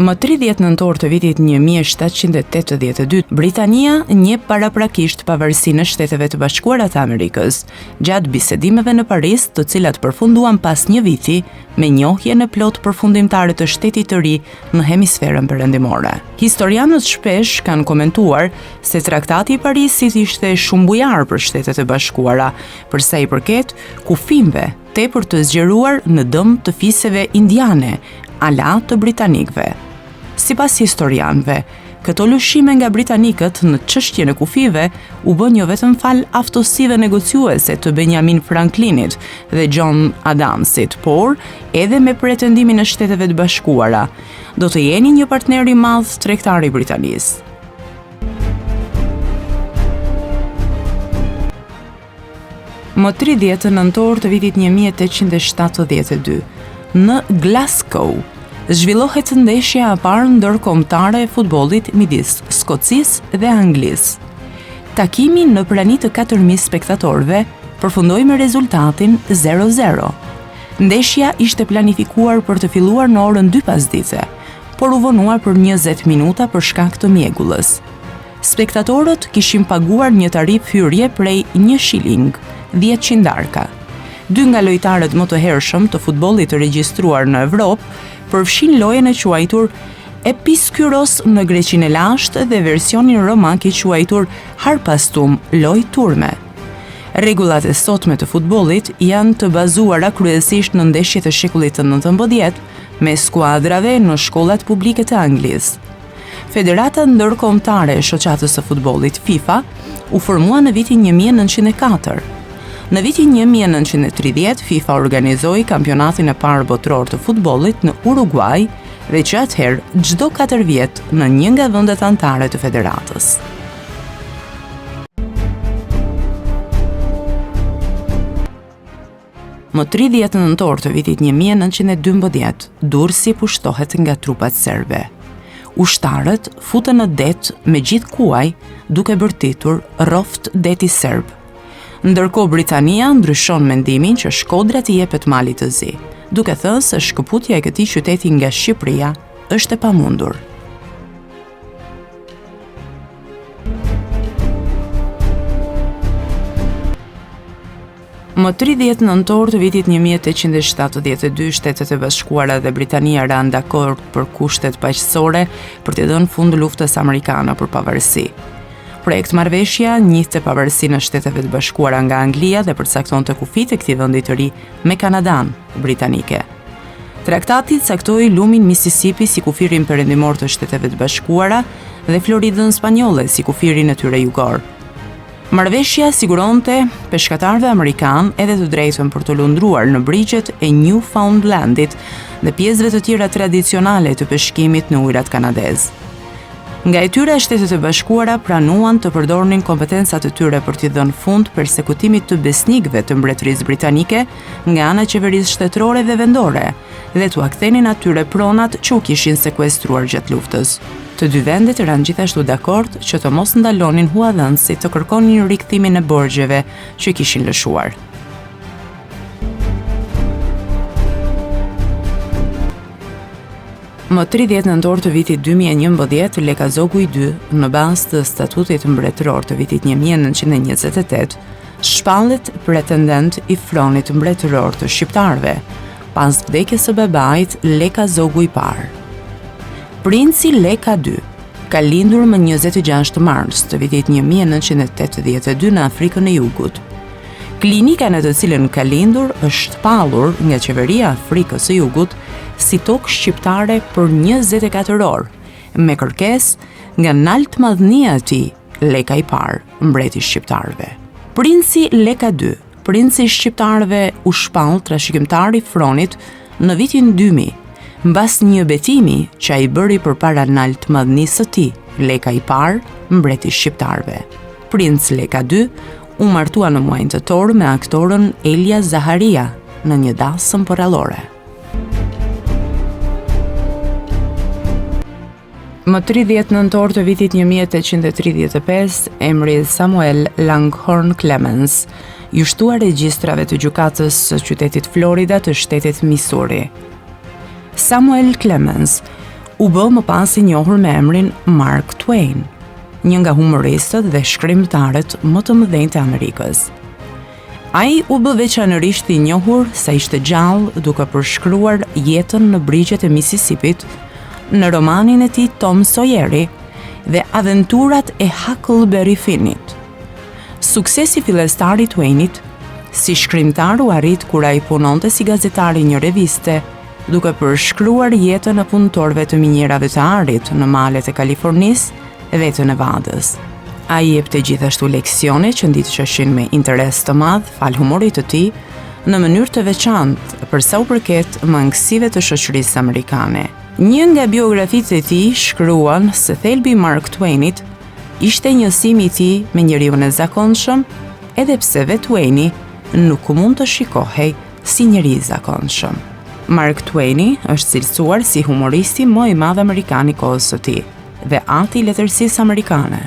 Më 30 nëntor të vitit 1782, Britania njeh paraprakisht pavarësinë e Shteteve të Bashkuara të Amerikës, gjatë bisedimeve në Paris, të cilat përfunduan pas një viti me njohjen e plotë përfundimtare të shtetit të ri në hemisferën perëndimore. Historianët shpesh kanë komentuar se Traktati i Parisit ishte shumë bujar për Shtetet e Bashkuara, për sa i përket kufimve tepër të zgjeruar në dëm të fiseve indiane, ala të britanikëve. Sipas historianëve, këto lëshime nga britanikët në çështjen e kufive u bën jo vetëm fal aftësive negociuese të Benjamin Franklinit dhe John Adamsit, por edhe me pretendimin e Shteteve të Bashkuara, do të jeni një partner i madh tregtar i Britanisë. Më 30 nëntor të vitit 1872, në Glasgow, zhvillohet ndeshja e parë ndërkombëtare e futbollit midis Skocisë dhe Anglisë. Takimi në prani të 4.000 spektatorëve përfundoi me rezultatin 0-0. Ndeshja ishte planifikuar për të filluar në orën 2 pasdite, por u vonuar për 20 minuta për shkak të mjegullës. Spektatorët kishin paguar një tarifë hyrje prej 1 shilling, 10 darka. Dy nga lojtarët më të hershëm të futbollit të regjistruar në Evropë përfshin lojën e quajtur Episkyros në Greqinë e lashtë dhe versionin romak i quajtur Harpastum, lojë turme. Rregullat e sotme të futbollit janë të bazuara kryesisht në ndeshjet e shekullit të 19 me skuadrave në shkollat publike të Anglisë. Federata Ndërkombëtare e Shoqatës së Futbollit FIFA u formua në vitin 1904. Në vitin 1930, FIFA organizoi kampionatin e parë botror të futbollit në Uruguay dhe që atëherë çdo 4 vjet në një nga vendet anëtare të federatës. Më 30 nëntor të vitit 1912, Durrësi pushtohet nga trupat serbe. Ushtarët futen në det me gjithë kuaj duke bërtitur rroft deti serb. Ndërkohë Britania ndryshon mendimin që Shkodra t'i jepet Malit të Zi, duke thënë se shkëputja e këtij qyteti nga Shqipëria është e pamundur. Më 30 nëntor të vitit 1872, Shtetet e Bashkuara dhe Britania ranë dakord për kushtet paqësore për të dhënë fund luftës amerikane për pavarësi. Projekt marrëveshja njihte pavarësinë e Shteteve të Bashkuara nga Anglia dhe përcaktonte kufit e këtij vendi të ri me Kanadan britanike. Traktati caktoi lumin Mississippi si kufirin perëndimor të Shteteve të Bashkuara dhe Floridën spanjolle si kufirin e tyre jugor. Marrëveshja siguronte peshkatarëve amerikan edhe të drejtën për të lundruar në brigjet e Newfoundlandit dhe pjesëve të tjera tradicionale të peshkimit në ujrat kanadez. Nga e tyre, Shtetet e Bashkuara pranuan të përdornin kompetencat e tyre për t'i dhënë fund persekutimit të besnikëve të Mbretërisë Britanike nga ana e qeverisë shtetërore dhe vendore dhe t'u akthenin atyre pronat që u kishin sekuestruar gjatë luftës. Të dy vendet ranë gjithashtu dakord që të mos ndalonin huadhënësit të kërkonin rikthimin e borxheve që kishin lëshuar. Më 30 nëntor të vitit 2011, Leka Zoguj II, në bazë të statutit mbretëror të vitit 1928, shpallet pretendent i fronit mbretëror të shqiptarëve, pas vdekjes së babait Leka Zoguj parë. Princi Leka II ka lindur më 26 mars të vitit 1982 në Afrikën e Jugut. Klinika në të cilën ka lindur është pallur nga qeveria e Afrikës së Jugut si tokë shqiptare për 24 orë, me kërkesë nga naltëmadhnia e tij, Leka i parë, mbreti i shqiptarëve. Princi Leka II, princi i shqiptarëve, u shpall trashëgimtar i fronit në vitin 2000, mbas një betimi që ai bëri përpara naltëmadhnisë së tij, Leka i parë, mbreti i shqiptarëve. Princ Leka II u martua në muajin tetor me aktorën Elia Zaharia në një dasëm porrallore. Më 30 nëntor të vitit 1835, emri Samuel Langhorne Clemens ju shtua regjistrave të gjykatës së qytetit Florida të shtetit Missouri. Samuel Clemens u bë më pas i njohur me emrin Mark Twain, një nga humoristët dhe shkrimtarët më të mëdhenj të Amerikës. Ai u bë veçanërisht i njohur sa ishte gjallë duke përshkruar jetën në brigjet e Mississippit në romanin e tij Tom Sawyeri dhe aventurat e Huckleberry Finnit. Suksesi fillestar i Twainit si shkrimtar u arrit kur ai punonte si gazetar i një reviste, duke përshkruar jetën e punëtorëve të minjerave të arit në malet e Kalifornisë dhe të Nevadës. Ai jepte gjithashtu leksione që ndiheshin me interes të madh fal humorit të tij në mënyrë të veçantë për sa u përket mangësive të shoqërisë amerikane. Një nga biografitë e tij shkruan se thelbi i Mark Twainit ishte njësimi i tij me njeriun e zakonshëm, edhe pse vetë Twaini nuk mund të shikohej si njeri i zakonshëm. Mark Twaini është cilësuar si humoristi më i madh amerikan i kohës së tij dhe ati i letërsisë amerikane.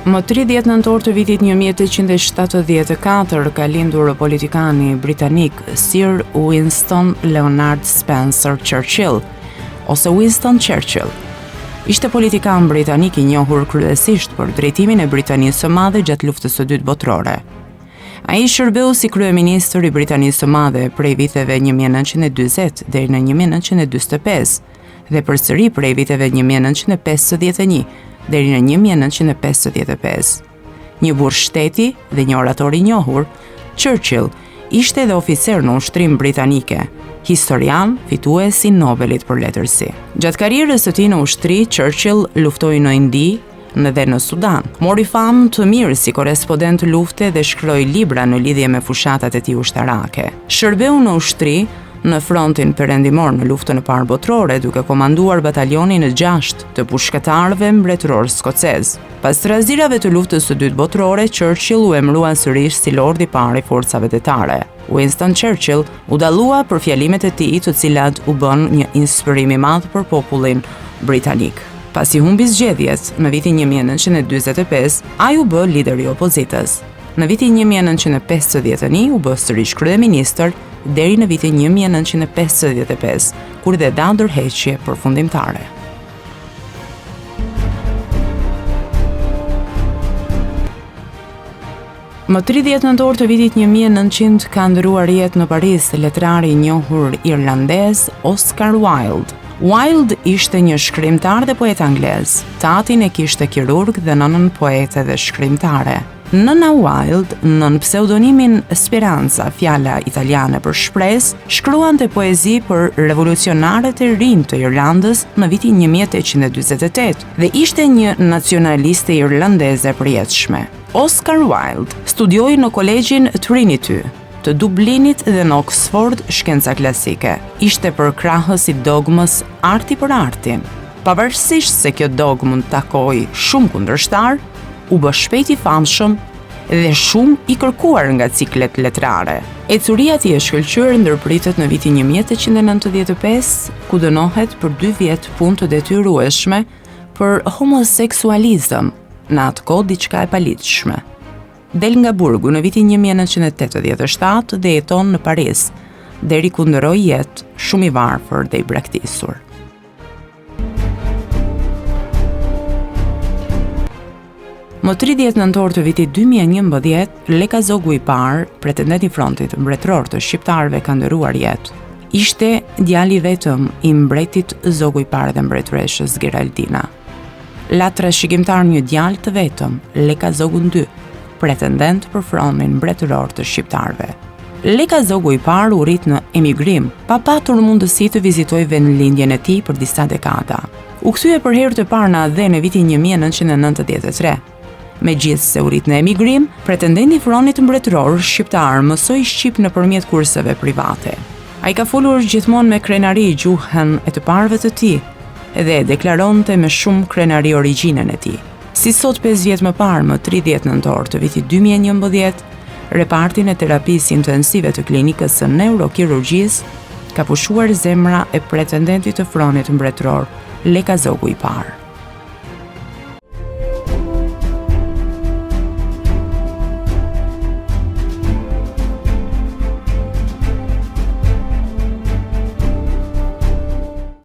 Më 30 nëntor të vitit 1874 ka lindur politikani britanik Sir Winston Leonard Spencer Churchill, ose Winston Churchill. Ishte politikan britanik i njohur kryesisht për drejtimin e Britanisë së Madhe gjatë luftës së dytë botërore. Ai shërbeu si kryeministër i Britanisë së Madhe prej viteve 1940 deri në 1945 dhe përsëri prej viteve 1951 deri në 1955. Një burr shteti dhe një orator i njohur, Churchill ishte edhe oficer në ushtrim britanike, historian, fitues i Nobelit për letërsi. Gjatë karrierës së tij në ushtri, Churchill luftoi në Indi dhe në Sudan. Mori famë të mirë si korrespondent lufte dhe shkroi libra në lidhje me fushatat e tij ushtarake. Shërbeu në ushtri në frontin perëndimor në luftën e parë botërore, duke komanduar batalionin e 6 të pushkatarëve mbretëror skocez. Pas trazirave të luftës së dytë botërore, Churchill u emërua sërish si lordi i parë i forcave detare. Winston Churchill u dallua për fjalimet e tij, të cilat u bën një inspirim i madh për popullin britanik. Pasi humbi zgjedhjet në vitin 1945, ai u bë lider i opozitës. Në vitin 1951 u bë sërish kryeministër deri në vitin 1955, kur dhe dha ndërheqje përfundimtare. Më 30 nëntor të vitit 1900 ka ndëruar jetë në Paris letrari i njohur irlandez Oscar Wilde. Wilde ishte një shkrimtar dhe poet anglez. Tatin e kishte kirurg dhe nënën poete dhe shkrimtare. Nëna Wilde, nën pseudonimin Speranza, fjala italiane për shpresë, shkruante poezi për revolucionarët e rinj të Irlandës në vitin 1848 dhe ishte një nacionaliste irlandeze përjetshme. Oscar Wilde studioi në kolegjin Trinity të Dublinit dhe në Oxford shkenca klasike. Ishte përkrahës i dogmës arti për artin. Pavarësisht se kjo dogmë mund takoi shumë kundërshtar, u bë shpejt i famshëm dhe shumë i kërkuar nga ciklet letrare. Ecuria e tij e shkëlqyer ndërpritet në vitin 1895, ku dënohet për 2 vjet punë të detyrueshme për homoseksualizëm, në atë kohë diçka e palitshme. Del nga burgu në vitin 1987 dhe jeton në Paris, deri ku ndroi jetë shumë i varfër dhe i braktisur. Më 30 nëntor të vitit 2011, Leka Zogu i parë, pretendent i frontit mbretëror të shqiptarëve, ka ndëruar jetë. Ishte djali vetëm i mbretit Zogu i parë dhe mbretëreshës Geraldina. La trashëgimtar një djalë të vetëm, Leka Zogu II, pretendent për fronin mbretëror të shqiptarëve. Leka Zogu i parë u rit në emigrim, pa patur mundësi të vizitoj vendlindjen e tij për disa dekada. U kthye për herë të parë në Adhe në vitin 1993. Megjithse u rit në emigrim, pretendenti i fronit mbretëror shqiptar mësoi shqip nëpërmjet kurseve private. Ai ka folur gjithmonë me krenari gjuhën e të parëve të tij dhe deklaronte me shumë krenari origjinën e tij. Si sot 5 vjet më parë, më 30 nëntor të vitit 2011, repartin e terapisë intensive të klinikës së neurokirurgjisë ka pushuar zemra e pretendentit të fronit mbretëror, Leka Zogu i parë.